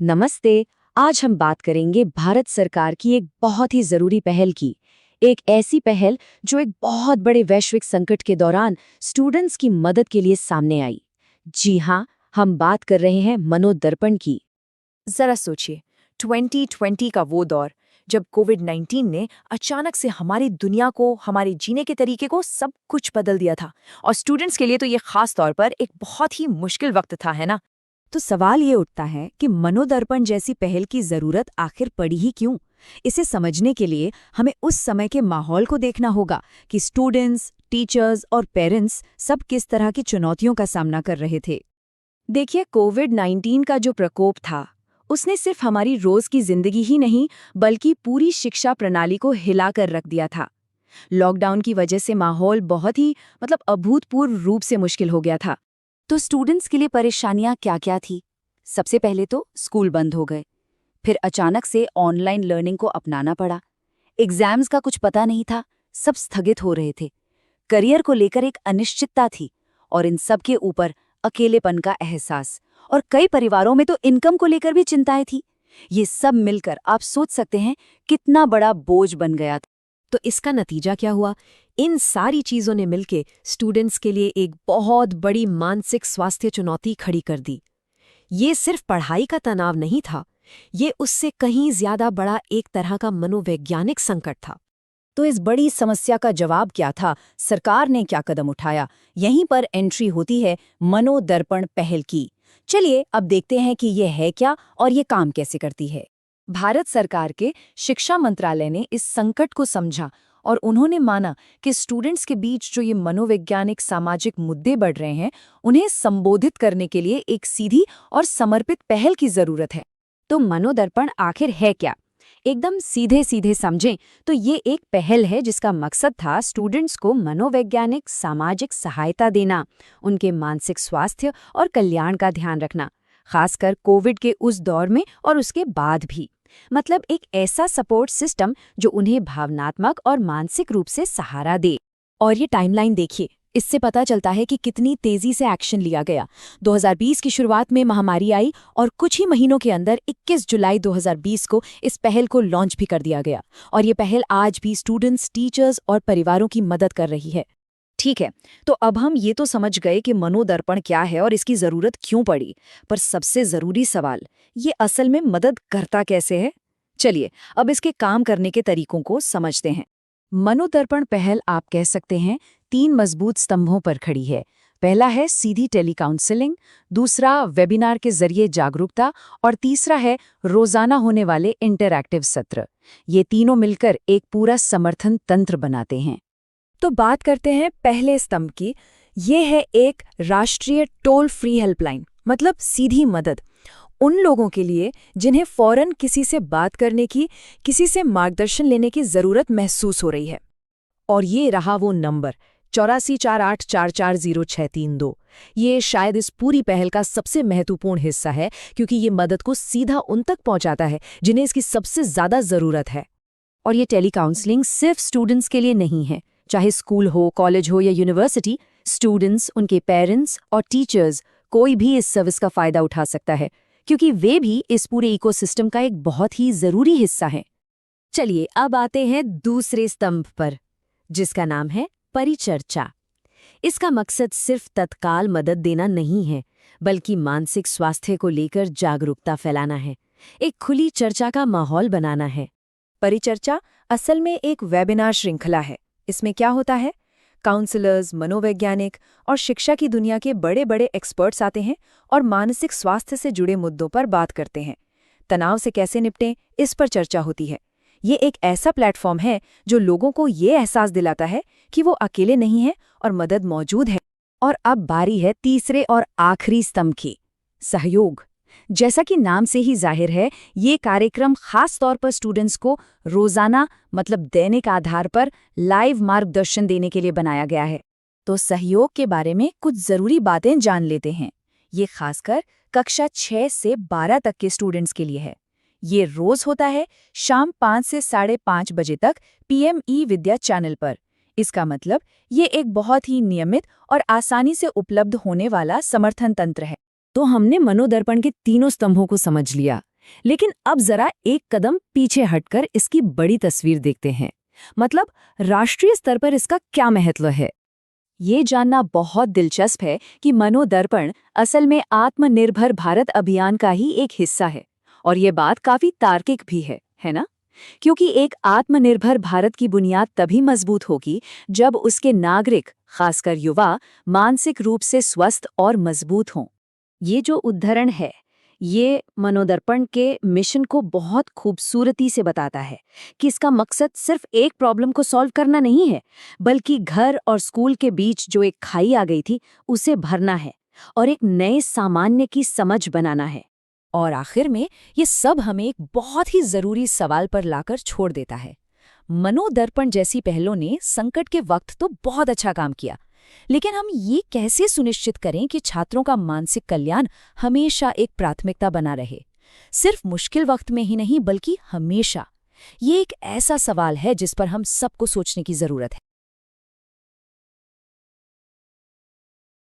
नमस्ते। आज हम बात करेंगे भारत सरकार की एक बहुत ही जरूरी पहल की। एक ऐसी पहल जो एक बहुत बड़े वैश्विक संकट के दौरान स्टूडेंट्स की मदद के लिए सामने आई। जी हाँ, हम बात कर रहे हैं मनोदर्पण की। जरा सोचिए, 2020 का वो दौर जब कोविड-19 ने अचानक से हमारी दुनिया को, हमारे जीने के तरीके को सब कुछ बदल दिया था। और स्टूडेंट्स के लिए तो ये खास तौर पर एक बहुत ही मुश्किल वक्त था, है ना? तो सवाल ये उठता है कि मनोदर्पण जैसी पहल की जरूरत आखिर पड़ी ही क्यों? इसे समझने के लिए हमें उस समय के माहौल को देखना होगा कि स्टूडेंट्स, टीचर्स और पेरेंट्स सब किस तरह की चुनौतियों का सामना कर रहे थे। देखिए, कोविड-19 का जो प्रकोप था, उसने सिर्फ हमारी रोज की जिंदगी ही नहीं, बल्कि पूरी शिक्षा प्रणाली को हिलाकर रख दिया था। लॉकडाउन की वजह से माहौल बहुत ही अभूतपूर्व रूप से मुश्किल हो गया था। तो स्टूडेंट्स के लिए परेशानियां क्या-क्या थी? सबसे पहले तो स्कूल बंद हो गए। फिर अचानक से ऑनलाइन लर्निंग को अपनाना पड़ा। एग्जाम्स का कुछ पता नहीं था, सब स्थगित हो रहे थे। करियर को लेकर एक अनिश्चितता थी और इन सब के ऊपर अकेलेपन का एहसास। और कई परिवारों में तो इनकम को लेकर भी चिंताएं थी। ये सब मिलकर आप सोच सकते हैं कितना बड़ा बोझ बन गया था। तो इसका नतीजा क्या हुआ? इन सारी चीजों ने मिलकर स्टूडेंट्स के लिए एक बहुत बड़ी मानसिक स्वास्थ्य चुनौती खड़ी कर दी। ये सिर्फ पढ़ाई का तनाव नहीं था, ये उससे कहीं ज्यादा बड़ा एक तरह का मनोवैज्ञानिक संकट था। तो इस बड़ी समस्या का जवाब क्या था? सरकार ने क्या कदम उठाया? यहीं पर एंट्री होती है मनोदर्पण पहल की। चलिए अब देखते हैं कि ये है क्या और ये काम कैसे करती है। भारत सरकार के शिक्षा मंत्रालय ने इस संकट को समझा और उन्होंने माना कि स्टूडेंट्स के बीच जो ये मनोवैज्ञानिक सामाजिक मुद्दे बढ़ रहे हैं, उन्हें संबोधित करने के लिए एक सीधी और समर्पित पहल की जरूरत है। तो मनोदर्पण आखिर है क्या? एकदम सीधे सीधे समझें तो ये एक पहल है जिसका मकसद था स्टूडेंट्स को मनोवैज्ञानिक सामाजिक सहायता देना, उनके मानसिक स्वास्थ्य और कल्याण का ध्यान रखना, खासकर कोविड के उस दौर में और उसके बाद भी। मतलब एक ऐसा सपोर्ट सिस्टम जो उन्हें भावनात्मक और मानसिक रूप से सहारा दे। और ये टाइमलाइन देखिए, इससे पता चलता है कि कितनी तेजी से एक्शन लिया गया। 2020 की शुरुआत में महामारी आई और कुछ ही महीनों के अंदर 21 जुलाई 2020 को इस पहल को लॉन्च भी कर दिया गया। और ये पहल आज भी स्टूडेंट्स, टीचर्स और परिवारों की मदद कर रही है। ठीक है, तो अब हम ये तो समझ गए कि मनोदर्पण क्या है और इसकी जरूरत क्यों पड़ी। पर सबसे जरूरी सवाल, ये असल में मदद करता कैसे है? चलिए अब इसके काम करने के तरीकों को समझते हैं। मनोदर्पण पहल आप कह सकते हैं 3 मजबूत स्तंभों पर खड़ी है। पहला है सीधी टेलीकाउंसलिंग, दूसरा वेबिनार के जरिए जागरूकता और तीसरा है रोजाना होने वाले इंटरैक्टिव सत्र। ये तीनों मिलकर एक पूरा समर्थन तंत्र बनाते हैं। तो बात करते हैं पहले स्तंभ की। ये है एक राष्ट्रीय टोल फ्री हेल्पलाइन, मतलब सीधी मदद उन लोगों के लिए जिन्हें फौरन किसी से बात करने की, किसी से मार्गदर्शन लेने की जरूरत महसूस हो रही है। और ये रहा वो नंबर 8448440632। ये शायद इस पूरी पहल का सबसे महत्वपूर्ण हिस्सा है, क्योंकि ये मदद को सीधा उन तक पहुंचाता है जिन्हें इसकी सबसे ज्यादा जरूरत है। और ये टेलीकाउंसलिंग सिर्फ स्टूडेंट्स के लिए नहीं है। चाहे स्कूल हो, कॉलेज हो या यूनिवर्सिटी, स्टूडेंट्स, उनके पेरेंट्स और टीचर्स, कोई भी इस सर्विस का फायदा उठा सकता है, क्योंकि वे भी इस पूरे इकोसिस्टम का एक बहुत ही जरूरी हिस्सा हैं। चलिए अब आते हैं दूसरे स्तंभ पर, जिसका नाम है परिचर्चा। इसका मकसद सिर्फ तत्काल मदद देना नहीं है, बल्कि मानसिक स्वास्थ्य को लेकर जागरूकता फैलाना है, एक खुली चर्चा का माहौल बनाना है। परिचर्चा असल में एक वेबिनार श्रृंखला है। इसमें क्या होता है? काउंसलर्स, मनोवैज्ञानिक और शिक्षा की दुनिया के बड़े बड़े एक्सपर्ट्स आते हैं और मानसिक स्वास्थ्य से जुड़े मुद्दों पर बात करते हैं। तनाव से कैसे निपटें, इस पर चर्चा होती है। ये एक ऐसा प्लेटफॉर्म है जो लोगों को ये एहसास दिलाता है कि वो अकेले नहीं हैं और मदद मौजूद है। और अब बारी है तीसरे और आखिरी स्तंभ की, सहयोग। जैसा कि नाम से ही जाहिर है, ये कार्यक्रम खास तौर पर स्टूडेंट्स को रोजाना दैनिक आधार पर लाइव मार्गदर्शन देने के लिए बनाया गया है। तो सहयोग के बारे में कुछ जरूरी बातें जान लेते हैं। ये खासकर कक्षा 6 से 12 तक के स्टूडेंट्स के लिए है। ये रोज होता है शाम 5 से 5:30 बजे तक PME विद्या चैनल पर। इसका मतलब ये एक बहुत ही नियमित और आसानी से उपलब्ध होने वाला समर्थन तंत्र है। तो हमने मनोदर्पण के तीनों स्तंभों को समझ लिया, लेकिन अब जरा एक कदम पीछे हटकर इसकी बड़ी तस्वीर देखते हैं। मतलब राष्ट्रीय स्तर पर इसका क्या महत्व है। ये जानना बहुत दिलचस्प है कि मनोदर्पण असल में आत्मनिर्भर भारत अभियान का ही एक हिस्सा है। और ये बात काफी तार्किक भी है ना? क्योंकि एक आत्मनिर्भर भारत की बुनियाद तभी मजबूत होगी जब उसके नागरिक, खासकर युवा, मानसिक रूप से स्वस्थ और मजबूत हों। ये जो उदाहरण है, ये मनोदर्पण के मिशन को बहुत खूबसूरती से बताता है कि इसका मकसद सिर्फ एक प्रॉब्लम को सॉल्व करना नहीं है, बल्कि घर और स्कूल के बीच जो एक खाई आ गई थी उसे भरना है और एक नए सामान्य की समझ बनाना है। और आखिर में ये सब हमें एक बहुत ही जरूरी सवाल पर लाकर छोड़ देता है। मनोदर्पण जैसी पहलों ने संकट के वक्त तो बहुत अच्छा काम किया, लेकिन हम ये कैसे सुनिश्चित करें कि छात्रों का मानसिक कल्याण हमेशा एक प्राथमिकता बना रहे, सिर्फ मुश्किल वक्त में ही नहीं बल्कि हमेशा। ये एक ऐसा सवाल है जिस पर हम सबको सोचने की जरूरत है।